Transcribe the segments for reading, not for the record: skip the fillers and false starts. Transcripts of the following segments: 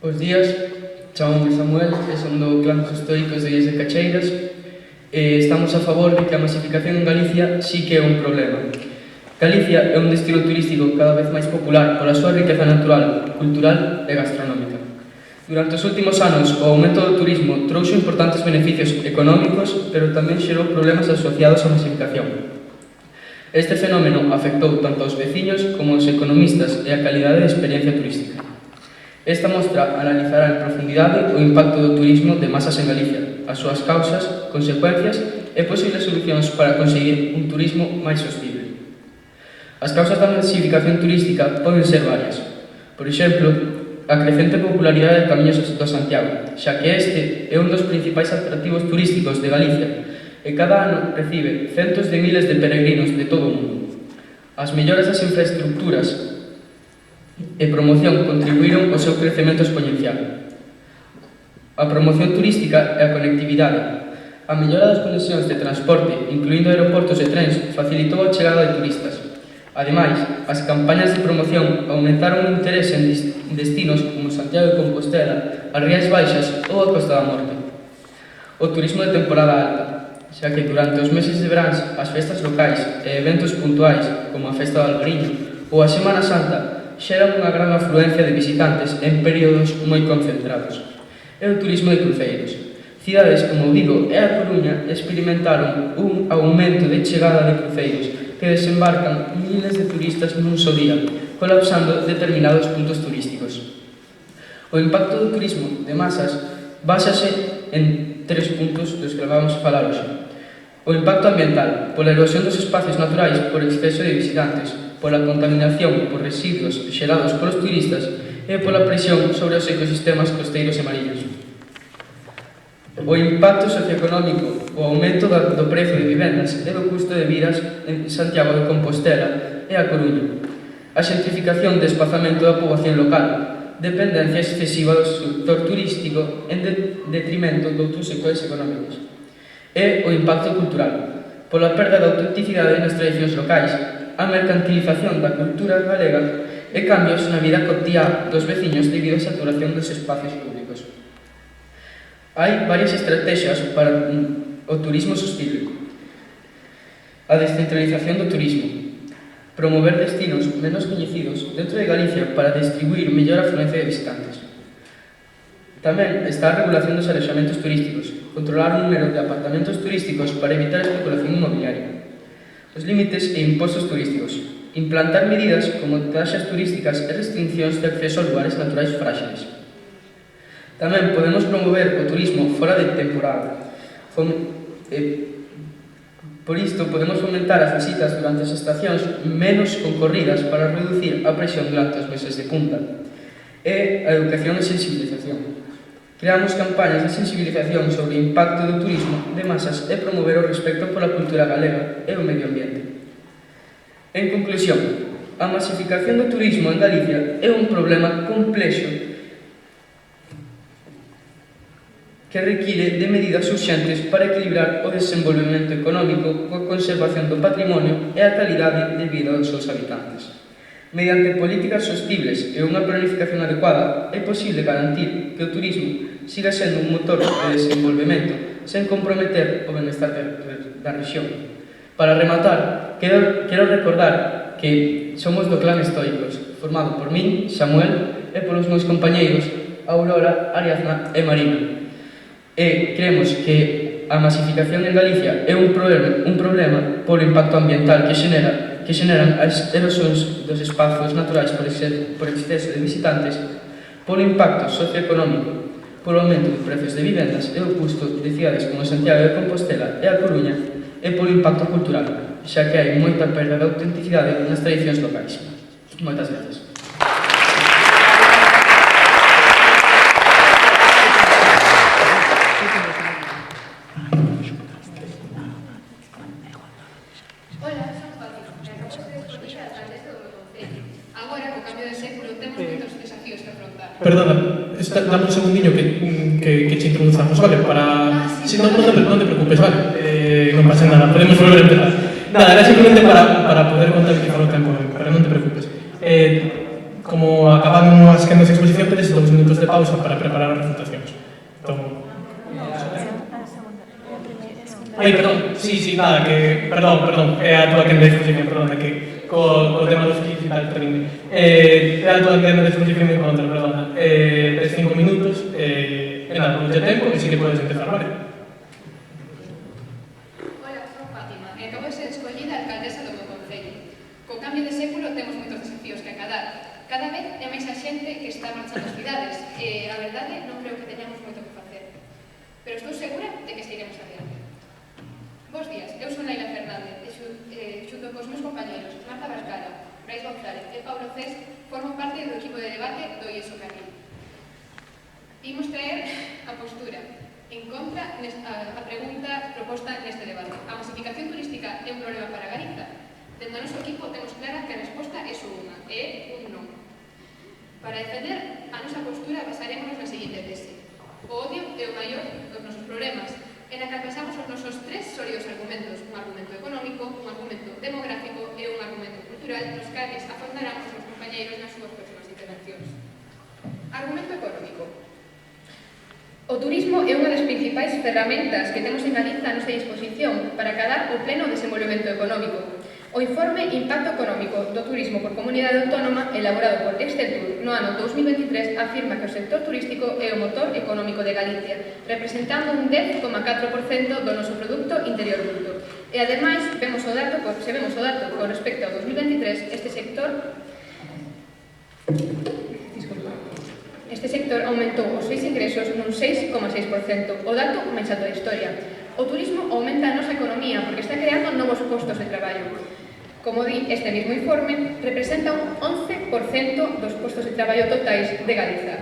Bos días, chamome Samuel e son do clan dos históricos de Illes de Cacheiras e estamos a favor de que a masificación en Galicia sí que é un problema. Galicia é un destino turístico cada vez máis popular pola súa riqueza natural, cultural e gastronómica. Durante os últimos anos, o aumento do turismo trouxo importantes beneficios económicos, pero tamén xerou problemas asociados á masificación. Este fenómeno afectou tanto aos veciños como aos economistas e a calidade de experiencia turística. Esta mostra analizará en profundidade o impacto do turismo de masas en Galicia, as súas causas, consecuencias e posibles solucións para conseguir un turismo máis sostible. As causas da masificación turística poden ser varias. Por exemplo, a crecente popularidade de Camiños do Santiago, xa que este é un dos principais atractivos turísticos de Galicia e cada ano recibe centos de miles de peregrinos de todo o mundo. As melloras das infraestructuras e promoción contribuíron ao seu crecemento exponencial. A promoción turística e a conectividade. A mellora das conexións de transporte, incluindo aeroportos e trens, facilitou a chegada de turistas. Ademais, as campañas de promoción aumentaron o interese en destinos como Santiago de Compostela, as Rías Baixas ou a Costa da Morte. O turismo de temporada alta, xa que durante os meses de verán as festas locais e eventos puntuais como a Festa do Albariño ou a Semana Santa xeran unha gran afluencia de visitantes en períodos moi concentrados. E o turismo de cruceiros. Cidades como Vigo e A Coruña experimentaron un aumento de chegada de cruceiros que desembarcan miles de turistas nun só día, colapsando determinados puntos turísticos. O impacto do turismo de masas básase en 3 puntos dos que vamos a falar hoxe. O impacto ambiental, pola erosión dos espacios naturais por exceso de visitantes, pola contaminación por residuos xerados polos turistas e pola presión sobre os ecosistemas costeiros e mariños. O impacto socioeconómico, o aumento do prezo de vivendas e do custo de vidas en Santiago de Compostela e A Coruña. A xentrificación de espazamento da poboación local, dependencia excesiva do sector turístico en detrimento de outros sectores económicos. E o impacto cultural, pola perda de autenticidade nas tradicións locais, a mercantilización da cultura galega e cambios na vida cotiá dos veciños debido á saturación dos espacios públicos. Hai varias estrategias para o turismo sostible. A descentralización do turismo. Promover destinos menos coñecidos dentro de Galicia para distribuir mellor afluencia de visitantes. Tamén está a regulación dos alexamentos turísticos, controlar o número de apartamentos turísticos para evitar a especulación inmobiliaria. Os límites e impostos turísticos. Implantar medidas como taxas turísticas e restriccións de acceso a lugares naturais fráxiles. Tamén podemos promover o turismo fora de temporada. Por isto, podemos fomentar as visitas durante as estacións menos concorridas para reducir a presión durante os meses de punta. E a educación e sensibilización. Creamos campañas de sensibilización sobre o impacto do turismo de masas e promover o respecto pola cultura galega e o medio ambiente. En conclusión, a masificación do turismo en Galicia é un problema complexo que require de medidas urxentes para equilibrar o desenvolvemento económico coa conservación do patrimonio e a calidade de vida dos seus habitantes. Mediante políticas sostibles e unha planificación adecuada, é posible garantir que o turismo siga sendo un motor de desenvolvemento sen comprometer o benestar da rexión. Para rematar, quero recordar que somos do clan Estoicos, formado por min, Samuel, e polos meus compañeiros Aurora, Ariadna e Marina. E creemos que a masificación en Galicia é un problema polo impacto ambiental que xeneran as erosións dos espazos naturais por exceso de visitantes, polo impacto socioeconómico, polo aumento de prezos de vivendas e o custo de cidades como Santiago de Compostela e A Coruña, e polo impacto cultural, xa que hai moita perda de autenticidade nas tradicións locais. Moitas gracias. Perdona, dame un segundinho que te introduzamos, vale? Para... Si non te preocupes, vale? Non pasa nada, podemos volver a empezar. Nada, era simplemente para poder contabilizar o tempo, pero non te preocupes. Como acabamos as quendas de exposición, tedes 2 minutos de pausa para preparar as refutacións. Entón, perdón, sí, nada, que... Perdón, é a túa quenda de exposición, perdón, que co tema dos kits e tal, perdón. É a túa quenda de exposición en contra, perdón. Tes 5 minutos, nada, non te tempo, e sí que podes empezar, vale? Hola, son Fátima, e acabo de ser escollida alcaldesa do meu concello. Co cambio de século temos moitos desafíos que acadar. Cada vez é máis a xente que está marchando ás cidades, e a verdade non creo que teñamos moito que facer. Pero estou segura de que seguiremos adiante. Bos días, eu son Laila Fernández e xunto cos meus compañeros Marta Bascara, Brais González e Paulo Cés formo parte do equipo de debate do IESO Carril. Imos traer a postura en contra a pregunta proposta neste debate. A masificación turística é un problema para Galiza? Dentro do noso equipo temos clara que a resposta é só unha, é un non. Para defender a nosa postura basarémonos na seguinte tese. O odio é o maior dos nosos problemas, en a que pensamos os nosos tres sólidos argumentos, un argumento económico, un argumento demográfico e un argumento cultural, nos cales afondarán os meus compañeiros nas súas próximas intervencións. Argumento económico. O turismo é unha das principais ferramentas que temos en Galiza a nosa disposición para acadar o pleno desenvolvemento económico. O informe Impacto Económico do Turismo por Comunidade Autónoma, elaborado por Exceltur no ano 2023, afirma que o sector turístico é o motor económico de Galicia, representando un 10,4% do noso Produto Interior Bruto. E, ademais, se vemos o dato con respecto ao 2023, este sector aumentou os seus ingresos nun 6,6%, o dato máis alto da historia. O turismo aumenta a nosa economía porque está creando novos postos de traballo. Como di este mismo informe, representa un 11% dos postos de traballo totais de Galiza,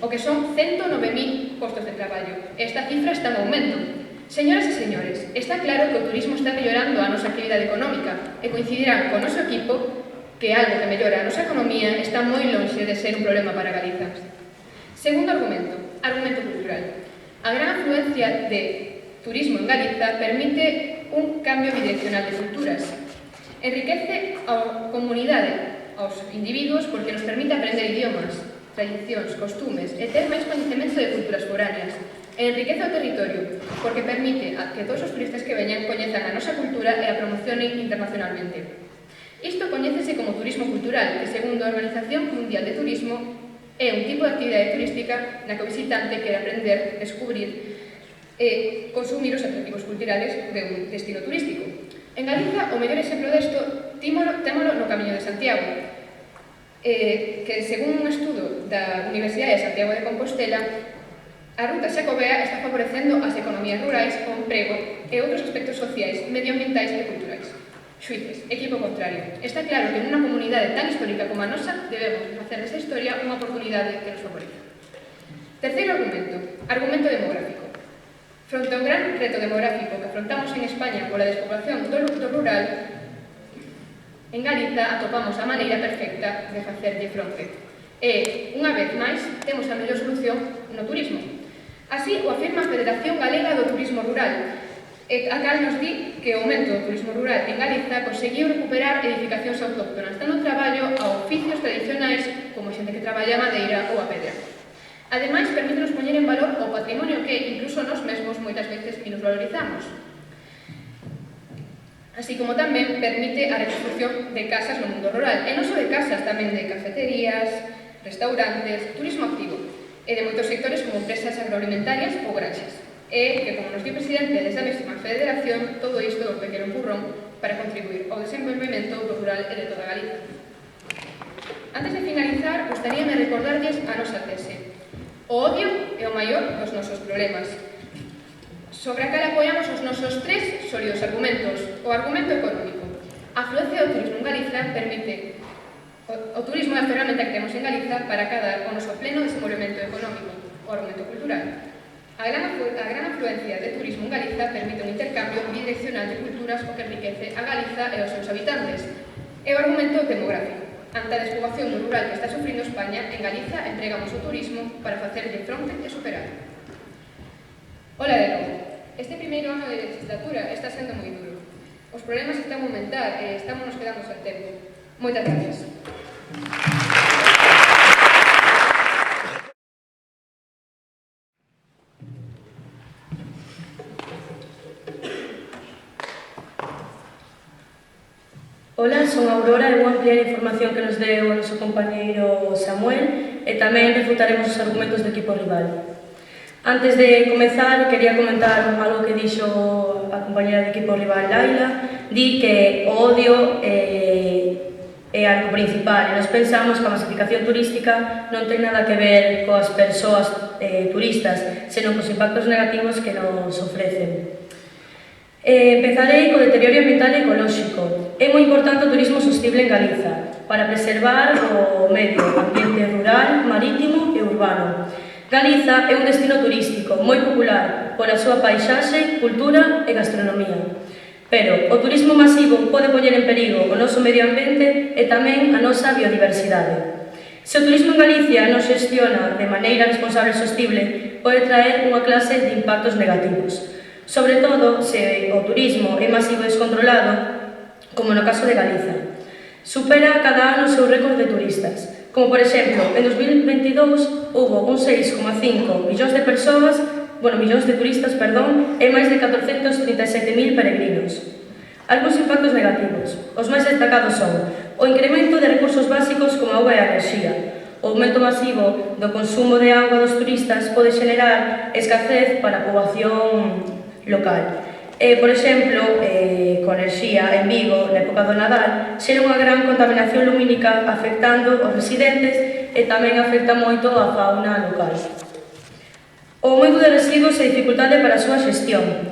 o que son 109.000 postos de traballo. Esta cifra está en aumento. Señoras e señores, está claro que o turismo está mellorando a nosa actividade económica e coincidirán con o noso equipo que algo que mellora a nosa economía está moi lonxe de ser un problema para Galiza. Segundo argumento, argumento cultural. A gran afluencia de turismo en Galiza permite un cambio bidireccional de culturas. Enriquece a comunidade, aos individuos, porque nos permite aprender idiomas, tradicións, costumes e ter máis coñecemento de culturas foráneas. Enriquece o territorio, porque permite a que todos os turistas que veñan coñezan a nosa cultura e a promocionen internacionalmente. Isto coñécese como turismo cultural, que, segundo a Organización Mundial de Turismo, é un tipo de actividade turística na que o visitante quere aprender, descubrir e consumir os atractivos culturales de un destino turístico. En Galiza, o mellor exemplo desto témolo no Camiño de Santiago, que, según un estudo da Universidade de Santiago de Compostela, a ruta xacobea está favorecendo as economías rurais, o emprego e outros aspectos sociais, medioambientais e culturais. Xuíces, equipo contrario. Está claro que nunha comunidade tan histórica como a nosa debemos facer desta historia unha oportunidade que nos favorece. Terceiro argumento, argumento demográfico. Fronte ao gran reto demográfico que afrontamos en España pola despoblación do rural, en Galiza atopamos a maneira perfecta de facerlle fronte. E, unha vez máis, temos a mellor solución no turismo. Así o afirma a Federación Galega do Turismo Rural, a cal nos di que o aumento do turismo rural en Galiza conseguiu recuperar edificacións autóctonas, dando traballo a oficios tradicionais como xente que traballa a madeira ou a pedra. Ademais, permítenos poñer en valor o patrimonio que, incluso nós mesmos, moitas veces nos valorizamos. Así como tamén permite a reconstrucción de casas no mundo rural, e non só de casas, tamén de cafeterías, restaurantes, turismo activo, e de moitos sectores como empresas agroalimentarias ou granxas. E que, como nos di o presidente desa mesma federación, todo isto é un pequeno empurrón para contribuir ao desenvolvemento do rural e de toda Galiza. Antes de finalizar, gustaríame recordarlles a nosa tese. O odio é o maior dos nosos problemas, sobre a cal apoiamos os nosos tres sólidos argumentos. O argumento económico. A afluencia do turismo en Galiza permite... O turismo é a ferramenta que temos en Galiza para acadar o noso pleno desenvolvemento económico. O argumento cultural. A gran afluencia de turismo en Galiza permite un intercambio bidireccional de culturas o que enriquece a Galiza e os seus habitantes. E o argumento demográfico. Ante a despoboación do rural que está sufrindo España, en Galiza empregamos o turismo para facerlle fronte e superar. Ola de novo. Este primeiro ano de legislatura está sendo moi duro. Os problemas están a aumentar e estamos nos quedando sen tempo. Moitas gracias. Ola, son Aurora e vou ampliar a información que nos deu o noso compañeiro Samuel e tamén refutaremos os argumentos do equipo rival. Antes de comezar, quería comentar algo que dixo a compañera do equipo rival Laila. Di que o odio é algo principal e nos pensamos que a masificación turística non ten nada que ver coas persoas turistas, senón cos impactos negativos que nos ofrecen. Empezarei co deterioro ambiental e ecolóxico. É moi importante o turismo sostible en Galiza para preservar o medio ambiente rural, marítimo e urbano. Galiza é un destino turístico moi popular pola súa paisaxe, cultura e gastronomía. Pero o turismo masivo pode poñer en perigo o noso medio ambiente e tamén a nosa biodiversidade. Se o turismo en Galicia non xestiona de maneira responsable e sostible, pode traer unha clase de impactos negativos. Sobre todo se o turismo é masivo e descontrolado, como no caso de Galiza. Supera cada ano o seu récord de turistas, como por exemplo, en 2022 houbo un 6,5 millóns de turistas, e máis de 437.000 peregrinos. Algúns impactos negativos. Os máis destacados son o incremento de recursos básicos como a auga e a enerxía. O aumento masivo do consumo de auga dos turistas pode xenerar escasez para a poboación local. Por exemplo, con enerxía en Vigo, na época do Nadal, xera unha gran contaminación lumínica afectando os residentes e tamén afecta moito a fauna local. O aumento de residuos e dificultade para a súa xestión.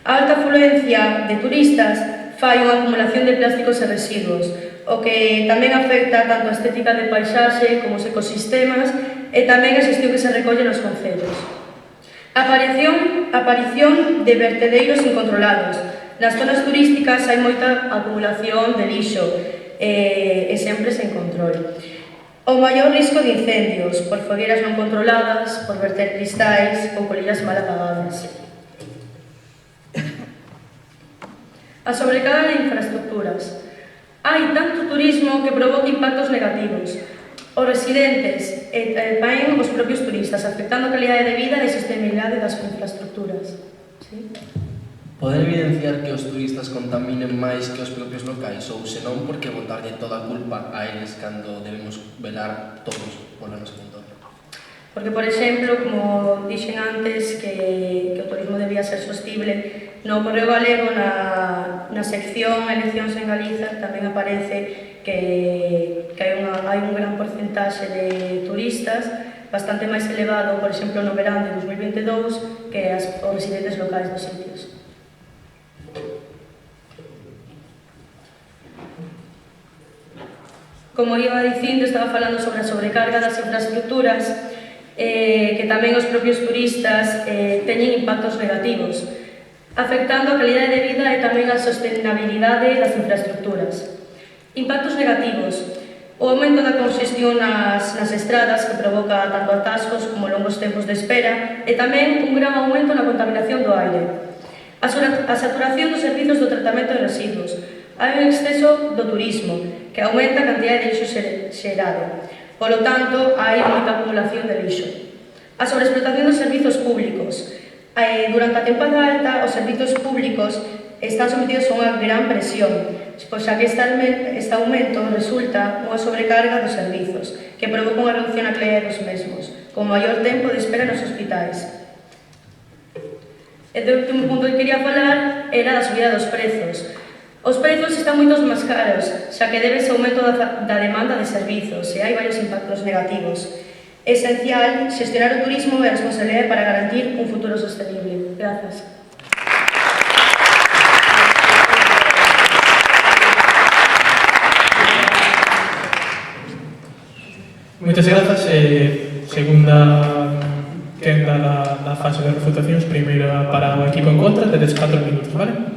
A alta afluencia de turistas fai unha acumulación de plásticos e residuos, o que tamén afecta tanto a estética de paisaxe como os ecosistemas e tamén a xestión que se recolle nos concellos. Aparición de vertedeiros incontrolados. Nas zonas turísticas hai moita acumulación de lixo e sempre sen control. O maior risco de incendios, por fogueiras non controladas, por verter cristais ou colillas mal apagadas. A sobrecarga de infraestructuras. Hai tanto turismo que provoca impactos negativos. Os residentes e tamén os propios turistas, afectando a calidade de vida e a sostenibilidade das infraestructuras. ¿Sí? Poder evidenciar que os turistas contaminen máis que os propios locais ou senón porque botarlle toda a culpa a eles cando debemos velar todos pola nosa contorno? Porque, por exemplo, como dixen antes, que o turismo debía ser sostible, no Correo Galego, na sección Eleccións en Galiza, tamén aparece que hai un gran porcentaxe de turistas, bastante máis elevado, por exemplo, no verán de 2022, que os residentes locais dos sitios. Como iba dicindo, estaba falando sobre a sobrecarga das infraestructuras, que tamén os propios turistas teñen impactos negativos, afectando a calidade de vida e tamén a sostenibilidade das infraestructuras. Impactos negativos. O aumento da congestión nas estradas que provoca tanto atascos como longos tempos de espera e tamén un gran aumento na contaminación do aire. A saturación dos servizos do tratamento de residuos. Hai un exceso do turismo que aumenta a cantidade de lixo xerado. Polo tanto, hai moita acumulación de lixo. A sobreexplotación dos servizos públicos. Durante a tempada alta, os servizos públicos están sometidos a unha gran presión, pois xa que este aumento resulta unha sobrecarga dos servizos, que provoca unha reducción na calidade dos mesmos, con maior tempo de espera nos hospitais. E o último punto que quería falar era da subida dos prezos. Os prezos están moitos máis caros, xa que debe ese aumento da demanda de servizos e hai varios impactos negativos. É esencial xestionar o turismo e a responsabilidade para garantir un futuro sostenible. Grazas. Moitas grazas. Segunda quenda da fase de refutacións. Primeira para o equipo en contra, tedes 4 minutos, vale?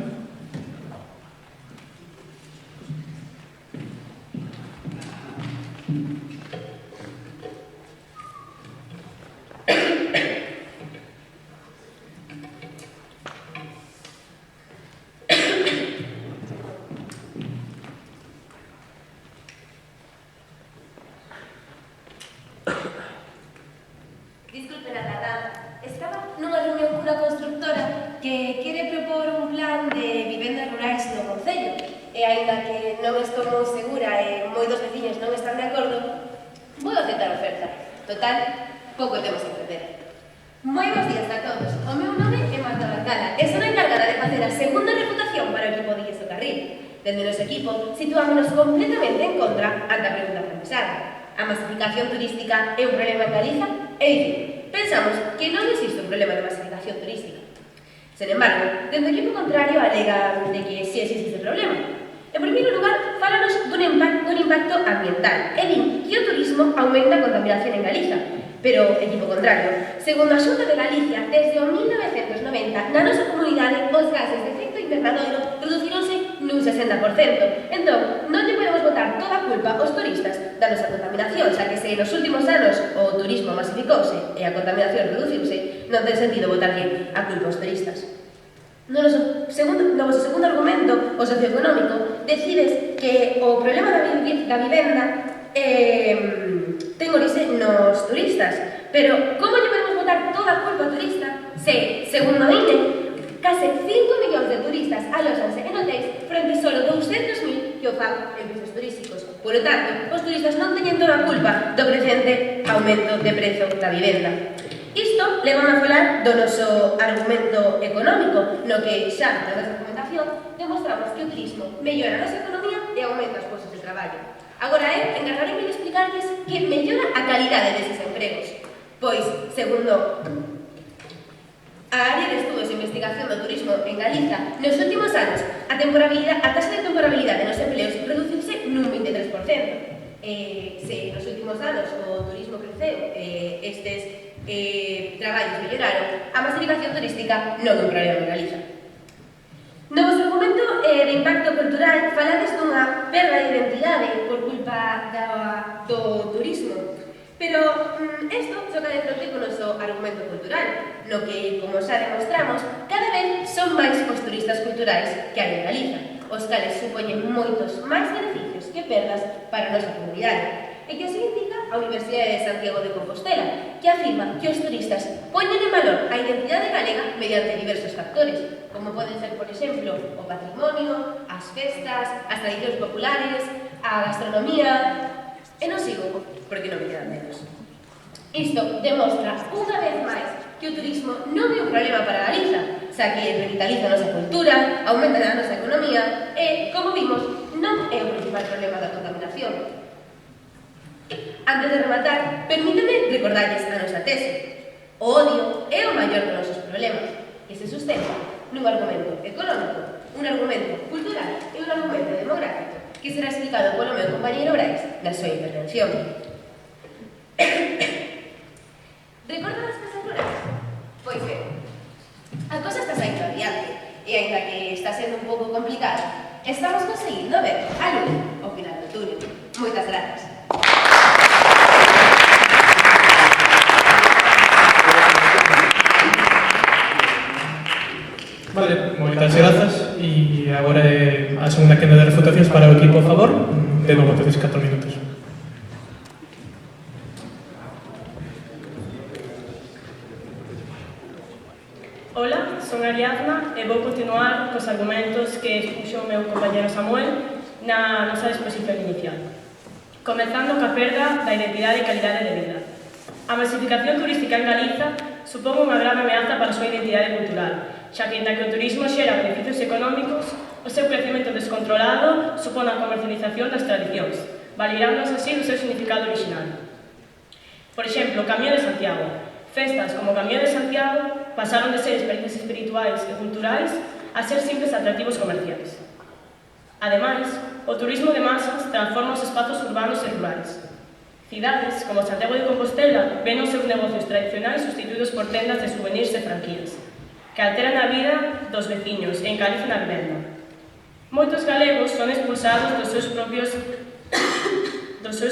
constructora que quere propor un plan de vivendas rurais no Concello. E aínda que non estou moi segura e moitos veciños non están de acordo, vou aceptar a oferta. Total, pouco temos que perder. Moi bons días a todos. O meu nome é Marta Barcala e son a encargada de facer a segunda reputación para o equipo de Illes do Carril. Dende o noso equipo, situámonos completamente en contra ante a pregunta francesada. A masificación turística é un problema en Galiza? É dicir, pensamos que non existe un problema de masificación turística. Sen embargo, dende o equipo contrario alega de que si existe ese problema. En primeiro lugar, fálanos dun impacto ambiental e din que o turismo aumenta a contaminación en Galiza. Pero, equipo contrario, segundo a Xunta de Galicia, desde o 1990, na nosa comunidade, os gases de efecto invernadoiro reducironse nun 60%. Entón, non lle podemos botar toda a culpa aos turistas da nosa contaminación, xa que se nos últimos anos o turismo masificouse e a contaminación reduciuse, non ten sentido botarlle a culpa aos turistas. No vosso segundo argumento, o socioeconómico, decides que o problema da vivenda ten orixe nos turistas. Pero como lle podemos botar toda a culpa ao turista se, segundo o INE, case 5 millóns de turistas alóxanse en hotéis frente solo 200.000 que o fan en pisos turísticos? Por lo tanto, os turistas non teñen toda a culpa do crecente aumento de prezo da vivenda. Isto levamos a falar do noso argumento económico, no que xa na nosa documentación demostramos que o turismo mellora a nosa economía e aumenta os postos de traballo. Agora encargareme de explicarles que mellora a calidade deses empregos. Pois, segundo a área de estudos e investigación do turismo en Galiza, nos últimos anos a taxa de temporabilidade nos empleos reduciuse nun 23%. Se nos últimos anos o turismo creceu, estes traballos melloraron, a masificación turística non é un problema en Galiza. No vosso argumento de impacto cultural, falades dunha perda de identidade por culpa do turismo. Pero isto choca de fronte con o noso argumento cultural, no que, como xa demostramos, cada vez son máis os turistas culturais que hai en Galiza, os cales supoñen moitos máis beneficios que perdas para a nosa comunidade. E que así indica a Universidade de Santiago de Compostela, que afirma que os turistas poñen en valor a identidade galega mediante diversos factores, como poden ser, por exemplo, o patrimonio, as festas, as tradicións populares, a gastronomía. E non sigo, porque non me quedan menos. Isto demostra unha vez máis que o turismo non é un problema para Galiza, xa que revitaliza a nosa cultura, aumenta a nosa economía e, como vimos, non é o principal problema da contaminación. Antes de rematar, permíteme recordarles a nosa tese. O odio é o maior dos nosos problemas, que se sustenta nun argumento económico, un argumento cultural e un argumento demográfico, que será explicado polo meu compañeiro Brais na súa intervención. Recordan as casas rurais? Pois ben, a cosa está saindo adiante, e aínda que está sendo un pouco complicada, estamos conseguindo ver a luz ao final do túnel. Moitas grazas. Vale, moitas grazas e agora a segunda quenda de refutacións para o equipo a favor. De novo, tedes 4 minutos. Ola, son Ariadna e vou continuar cos argumentos que expuxo o meu compañero Samuel na nosa exposición inicial. Comezando ca perda da identidade e calidade de vida. A masificación turística en Galiza supón unha grave ameaza para a súa identidade cultural, xa que, inda que o turismo xera beneficios económicos, o seu crecemento descontrolado supón a comercialización das tradicións, validándonos así do seu significado original. Por exemplo, o Camiño de Santiago. Festas como o Camiño de Santiago pasaron de ser experiencias espirituais e culturais a ser simples atractivos comerciais. Ademais, o turismo de masas transforma os espazos urbanos e rurais. Cidades como Santiago de Compostela ven os seus negocios tradicionais sustituídos por tendas de souvenirs e franquías, que alteran a vida dos veciños e encarecen a vivenda. Moitos galegos son expulsados dos seus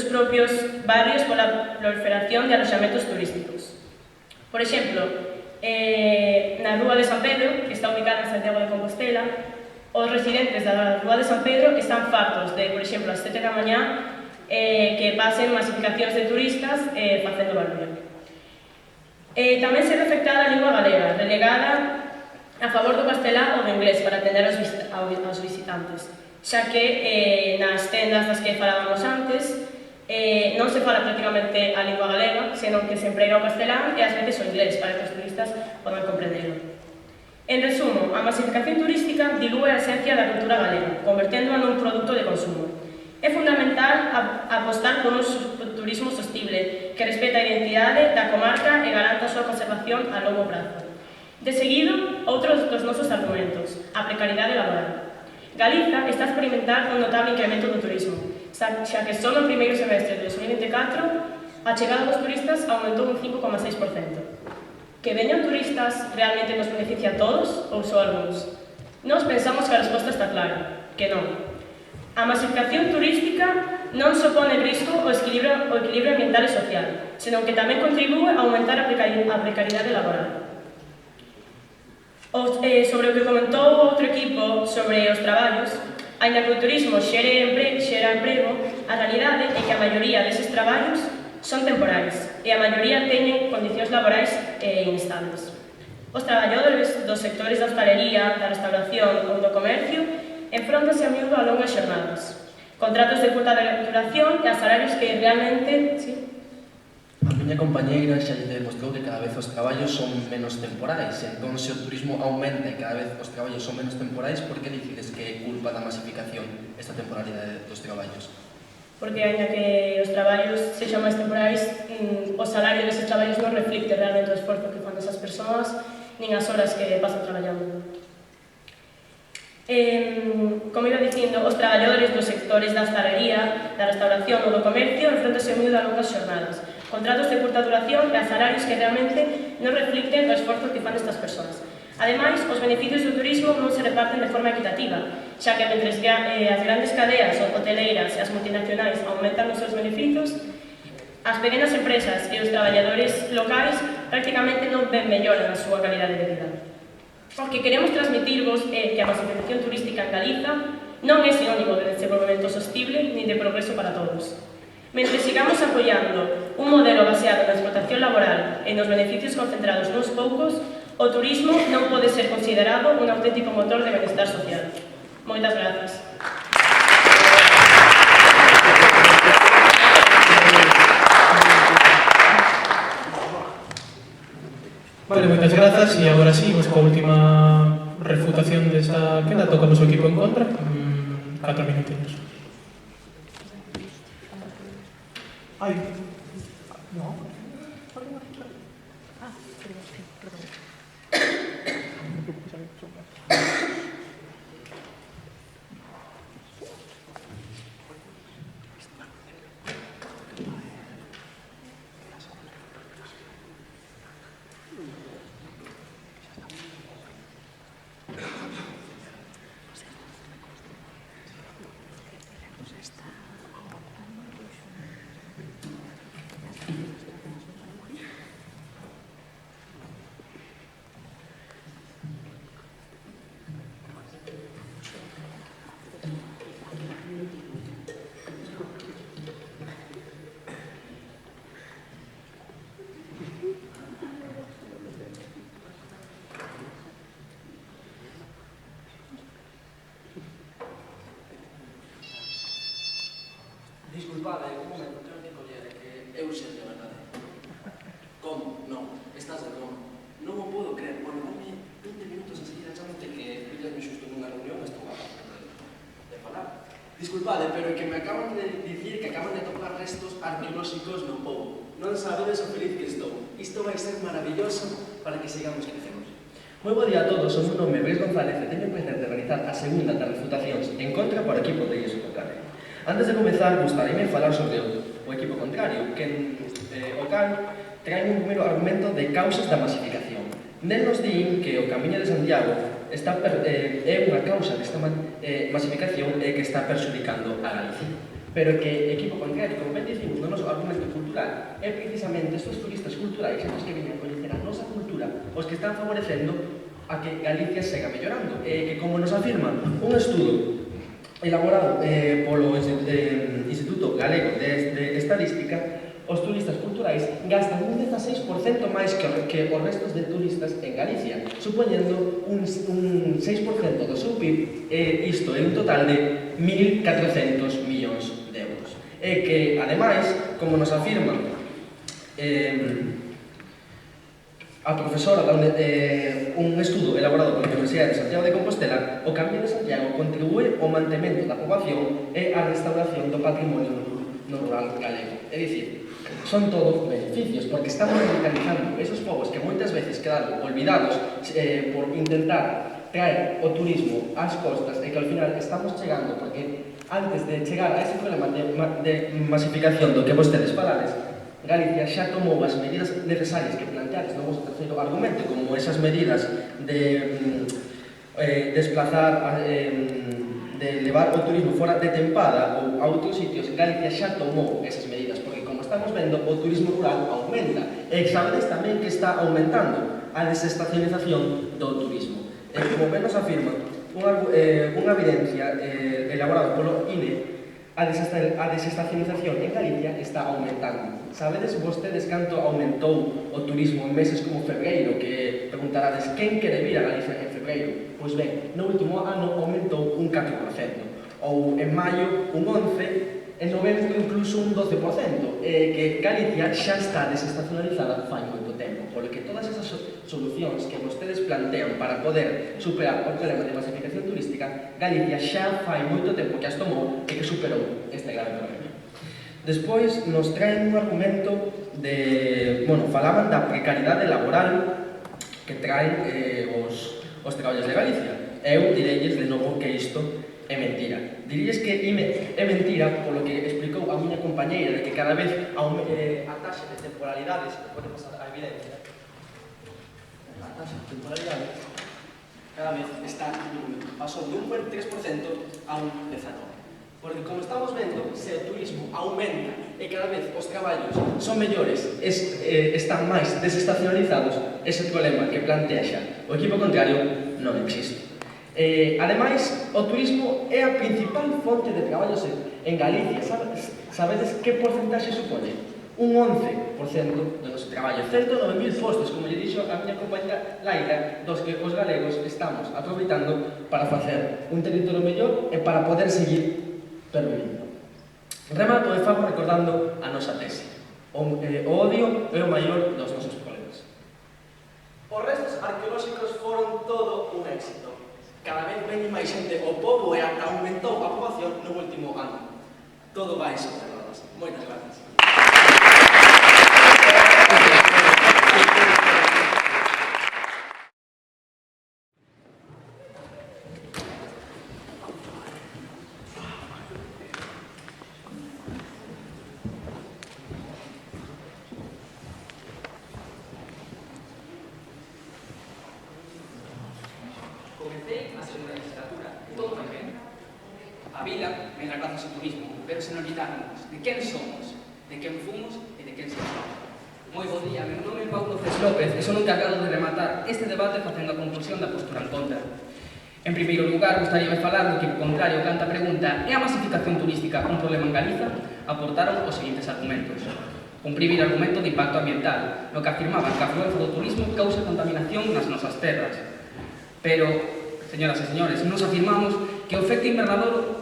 propios barrios pola proliferación de aloxamentos turísticos. Por exemplo, na Rúa de San Pedro, que está ubicada en Santiago de Compostela, os residentes da Rúa de San Pedro están fartos de, por exemplo, ás 7 da mañá, que pasen masificacións de turistas facendo barullo. Tamén se ve afectada a lingua galega, relegada a favor do castelán ou do inglés para atender aos visitantes, xa que nas tendas das que falábamos antes non se fala prácticamente a lingua galega, senón que se emprega o castelán e ás veces o inglés para que os turistas podan comprendelo. En resumo, a masificación turística dilúe a esencia da cultura galega, converténdoa nun produto de consumo. É fundamental apostar por un turismo sostible que respeta a identidade da comarca e garanta a súa conservación a longo prazo. De seguido, outro dos nosos argumentos, a precariedade laboral. Galiza está a experimentar un notable incremento do turismo, xa que só no primeiro semestre de 2024 a chegada dos turistas aumentou un 5,6%. Que veñan turistas realmente nos beneficia a todos ou só a algúns? Nós pensamos que a resposta está clara, que non. A masificación turística non supone risco o equilibrio ambiental e social, senón que tamén contribúe a aumentar a precariedade laboral. Sobre o que comentou outro equipo sobre os traballos, aínda que o turismo xera emprego, a realidade é que a maioría deses traballos son temporais e a maioría teñen condicións laborais inestables. Os traballadores dos sectores da hostalería, da restauración ou do comercio enfróntanse a miúdo a longas xornadas, contratos de curta duración e a salarios que realmente... Sí? A miña compañeira xa lle demostrou que cada vez os traballos son menos temporais, entón se o turismo aumenta e cada vez os traballos son menos temporais, por que dicides que é culpa da masificación esta temporalidade dos traballos? Porque, aínda que os traballos sexan máis temporais, o salario deses traballos non reflicte realmente o esforzo que fan esas persoas, nin as horas que pasan traballando. Como iba dicindo, os traballadores dos sectores da hostalería, da restauración ou do comercio enfrontanse ao miúdo a longas xornadas, contratos de curta duración e a salarios que realmente non reflicten o esforzo que fan estas persoas. Ademais, os beneficios do turismo non se reparten de forma equitativa, xa que mentres que as grandes cadeas hoteleiras e as multinacionais aumentan os seus beneficios, as pequenas empresas e os traballadores locais prácticamente non ven mellora na súa calidade de vida. O que queremos transmitirvos é que a masificación turística en Galiza non é sinónimo de desenvolvemento sostible nin de progreso para todos. Mentre sigamos apoiando un modelo baseado na explotación laboral e nos beneficios concentrados nuns poucos, o turismo non pode ser considerado un auténtico motor de benestar social. Moitas grazas. Vale, moitas grazas e agora sí, vos coa última refutación desta quenda toca o noso equipo en contra. 4 minutinhos. Ai. No. Disculpade, un momento, tengo que coller que eu sei de verdade. Como? Non, estás de broma. Non o podo creer, bueno, dame 20 minutos a seguir achándote que pillasme xusto nunha reunión, estou a de falar. Disculpade, pero é que me acaban de dicir que acaban de topar restos arqueolóxicos no pobo. Non sabedes o feliz que estou. Isto vai ser maravilloso para que sigamos crecemos. Moi bo día a todos, o meu nome é Luis González e teño o placer de realizar a segunda das refutacións en contra para o equipo de IESO Contrario. Antes de comezar, gustaríame falar sobre o equipo contrario, que o cal trae un primeiro argumento de causas da masificación. Nel nos din que o Camiño de Santiago é unha causa desta masificación e que está perxudicando a Galicia. Pero que equipo contrario, como ben dicimos no noso argumento cultural, é precisamente estes turistas culturais os que viñen a coñecer a nosa cultura os que están favorecendo a que Galicia sega mellorando. E que, como nos afirma un estudo elaborado polo Instituto Galego de Estadística, os turistas culturais gastan un 16% máis que os restos de turistas en Galicia, supoñendo un 6% do seu PIB, isto é un total de 1.400 millóns de euros. E que, ademais, como nos afirma a profesora un estudo elaborado pola Universidade de Santiago de Compostela, o Camiño de Santiago contribúe ao mantemento da poboación e á restauración do patrimonio no rural galego. É dicir, son todos beneficios, porque estamos revitalizando esos povos que moitas veces quedaron olvidados por intentar traer o turismo ás costas e que ao final estamos chegando, porque antes de chegar a ese problema de masificación do que vostedes falades, Galicia xa tomou as medidas necesarias que planteades no vosso terceiro argumento, como esas medidas de desplazar, de levar o turismo fora de tempada ou a outros sitios. Galicia xa tomou esas medidas, porque como estamos vendo, o turismo rural aumenta. E sabedes tamén que está aumentando a desestacionalización do turismo. Como ben nos afirma unha evidencia elaborada polo INE, a desestacionalización en Galicia está aumentando. Sabedes vostedes canto aumentou o turismo en meses como febreiro, que preguntarades quen quere vir a Galicia en febreiro? Pois ben, no último ano aumentou un 4%, ou en maio un 11%, en novembro incluso un 12%, que Galicia xa está desestacionalizada fai moito tempo, polo que todas esas solucións que vostedes plantean para poder superar o problema de masificación turística, Galicia xa fai moito tempo que as tomou e que superou este grave problema. Despois nos traen un argumento de, falaban da precariedade laboral que traen os traballos de Galicia. Eu direlles de novo que isto é mentira. Diríes que é mentira polo que explicou a miña compañeira de que cada vez a taxa de temporalidades, pode pasar a evidencia, a taxa de temporalidades cada vez está pasou de un 3% a un 19%. Porque, como estamos vendo, se o turismo aumenta e cada vez os traballos son mellores, están máis desestacionalizados, ese problema que plantea xa o equipo contrario non existe. Ademais, o turismo é a principal fonte de traballos en Galicia. Sabedes que porcentaxe supone? Un 11% do noso traballo, 109.000 postos, como lle dixo a miña compañera Laila, dos que os galegos estamos aproveitando para facer un territorio mellor e para poder seguir pervivindo. Remato e fago recordando a nosa tese. O odio é o maior dos nosos problemas. Os restos arqueolóxicos foron todo un éxito. Cada vez veñe máis xente ao pobo e aumentou a poboación no último ano. Todo vai sobre rodas. Moitas gracias. Comecei a segunda legislatura, todo moi ben. A vila me dá grazas ao turismo, pero se nos olvidarnos de quen somos, de quen fomos e de quen somos. Moi bo día, meu nome é Paulo Cés López e son o encargado de rematar este debate facendo a conclusión da postura en contra. En primeiro lugar, gostaría de falar do que, ao contrario, canta a pregunta: é a masificación turística un problema en Galiza? Aportaron os seguintes argumentos. Un primeiro argumento de impacto ambiental, no que afirmaban que a afluencia do turismo causa contaminación nas nosas terras. Pero, señoras e señores, nos afirmamos que o efecto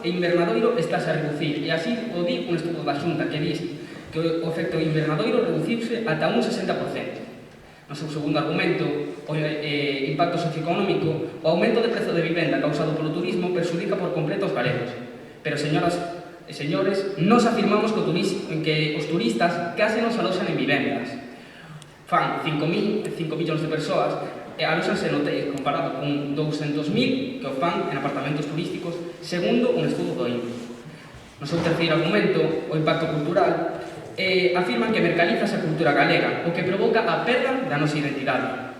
invernadoiro estáse a reducir, e así o di un estudo da Xunta que diz que o efecto invernadoiro reduciuse ata un 60%. No seu segundo argumento, o impacto socioeconómico, o aumento de prezo de vivenda causado polo turismo perxudica por completo os galegos. Pero, señoras e señores, nos afirmamos que os turistas case nos aloxan en vivendas. Fan 5 millóns de persoas e alóxanse en hotéis, comparado con 200.000 que o fan en apartamentos turísticos, segundo un estudo do INE. No seu terceiro argumento, o impacto cultural, afirman que mercalizase a cultura galega, o que provoca a perda da nosa identidade.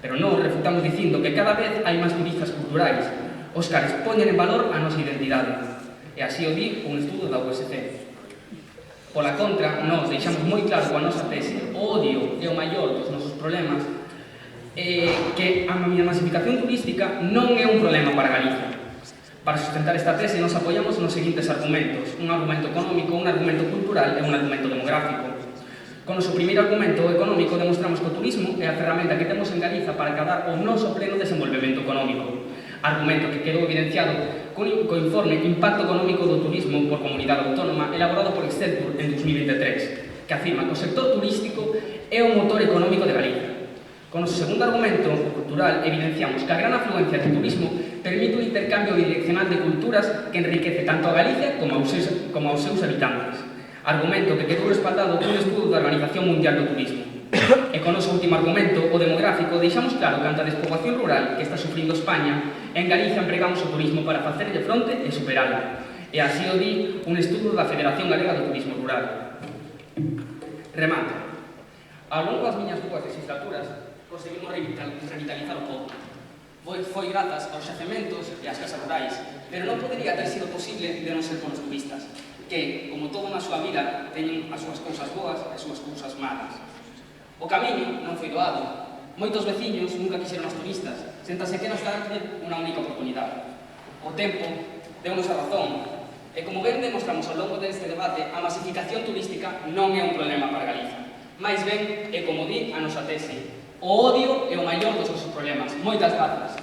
Pero non refutamos dicindo que cada vez hai máis turistas culturais, os cares poñen en valor a nosa identidade. E así o di un estudo da USC. Pola contra, nós deixamos moi claro coa nosa tese, o odio é o maior dos nosos problemas, que a masificación turística non é un problema para Galicia. Para sustentar esta tese, nos apoiamos nos seguintes argumentos: un argumento económico, un argumento cultural e un argumento demográfico. Con o seu primeiro argumento económico demostramos que o turismo é a ferramenta que temos en Galiza para acadar o noso pleno desenvolvemento económico. Argumento que quedou evidenciado co informe Impacto Económico do Turismo por Comunidade Autónoma elaborado por Exceltur en 2023, que afirma que o sector turístico é o motor económico de Galicia. Con o segundo argumento, o cultural, evidenciamos que a gran afluencia do turismo permite un intercambio bidireccional de culturas que enriquece tanto a Galicia como aos seus habitantes. Argumento que quedou respaldado por un estudo da Organización Mundial do Turismo. E con o noso último argumento, o demográfico, deixamos claro que ante a despoboación rural que está sufrindo España, en Galicia empregamos o turismo para facerlle fronte e superala. E así o di un estudo da Federación Galega do Turismo Rural. Remato. Ao longo das miñas dúas legislaturas, conseguimos revitalizar o pobo. Foi grazas aos xacementos e ás casas rurais, pero non podería ter sido posible de non ser con os turistas, que, como todo na súa vida, teñen as súas cousas boas e as súas cousas malas. O camiño non foi doado. Moitos veciños nunca quixeron os turistas, séntase que nos darlle unha única oportunidade. O tempo deu-nos a razón, e como ben demostramos ao longo deste debate, a masificación turística non é un problema para Galiza. Mais ben, é como di a nosa tese, o odio é o maior dos nosos problemas. Moitas grazas.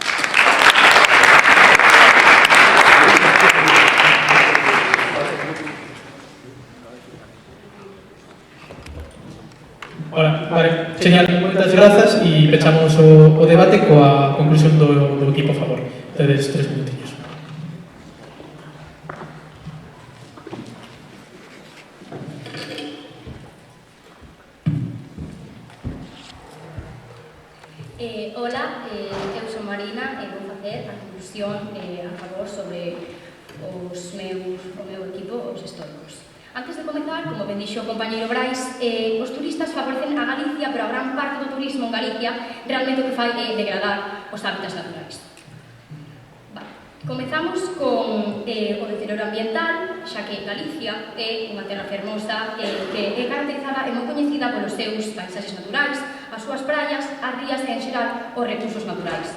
Vale, genial, moitas grazas e pechamos o debate coa conclusión do equipo a favor. Tedes 3 minutinhos. Hola, eu son Marina e vou facer a conclusión a favor sobre o meu equipo, os históricos. Antes de comezar, como ben dixo o compañeiro Brais, os turistas favorecen a Galicia, pero a gran parte do turismo en Galicia realmente o que fai é degradar os hábitats naturais. Comezamos con o deterioro ambiental, xa que Galicia é unha terra fermosa que é caracterizada e moi coñecida polos seus paisaxes naturais, as súas praias, as rías e, en xeral, os recursos naturais.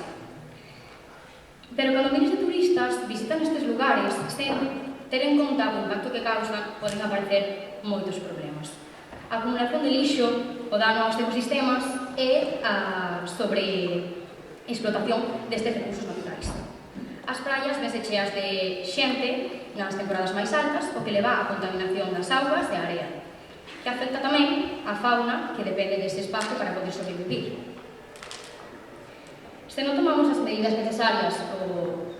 Pero cando miles de turistas visitan estes lugares, sen ter en conta o impacto que causan, poden aparecer moitos problemas. A acumulación de lixo, o dano aos ecosistemas e a sobreexplotación destes recursos naturais. As praias vense cheas de xente nas temporadas máis altas, o que leva á contaminación das augas e a area, que afecta tamén a fauna que depende deste espazo para poder sobrevivir. Se non tomamos as medidas necesarias o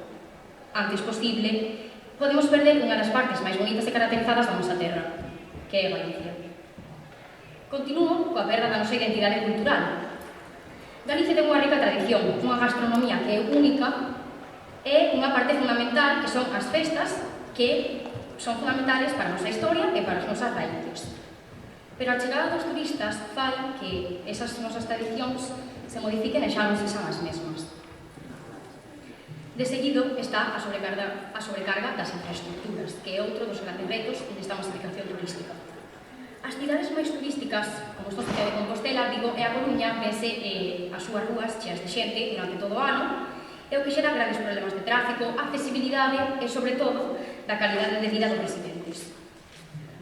antes posible, podemos perder unha das partes máis bonitas e caracterizadas da nosa terra, que é Galicia. Continuo coa perda da nosa identidade cultural. Galicia ten unha rica tradición, unha gastronomía que é única e unha parte fundamental que son as festas, que son fundamentales para a nosa historia e para as nosas raíces. Pero a chegada dos turistas fai que esas nosas tradicións se modifiquen e xa non sexan as mesmas. De seguido está a sobrecarga das infraestructuras, que é outro dos grandes retos desta masificación turística. As cidades máis turísticas, como Santiago de Compostela, Vigo e A Coruña, vense as súas rúas cheas de xente durante todo o ano, é o que xera grandes problemas de tráfico, accesibilidade e, sobre todo, da calidade de vida dos residentes.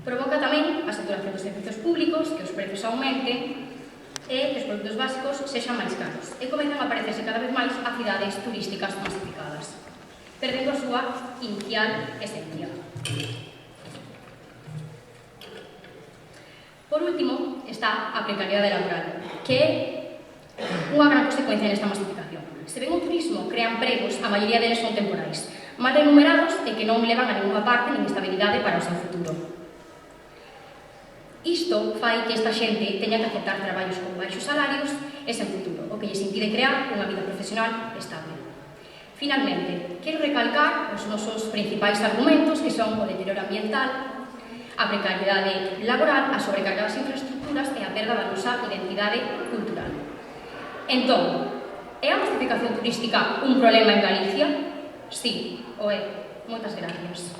Provoca tamén a saturación dos servizos públicos, que os prezos aumenten e que os produtos básicos sexan máis caros e comezan a aparecerse cada vez máis a cidades turísticas masificadas, perdendo a súa inicial esencia. Por último, está a precariedade laboral, que é unha gran consecuencia nesta masificación. Se ven o turismo crea empregos, a maioría deles son temporais, mal remunerados e que non levan a ninguna parte nin estabilidade para o seu futuro. Isto fai que esta xente teña que aceptar traballos con baixos salarios e sen futuro, o que lles impide crear unha vida profesional estable. Finalmente, quero recalcar os nosos principais argumentos, que son o deterioro ambiental, a precariedade laboral, a sobrecarga das infraestructuras e a perda da nosa identidade cultural. Entón, é a masificación turística un problema en Galicia? Sí, o é. Moitas gracias.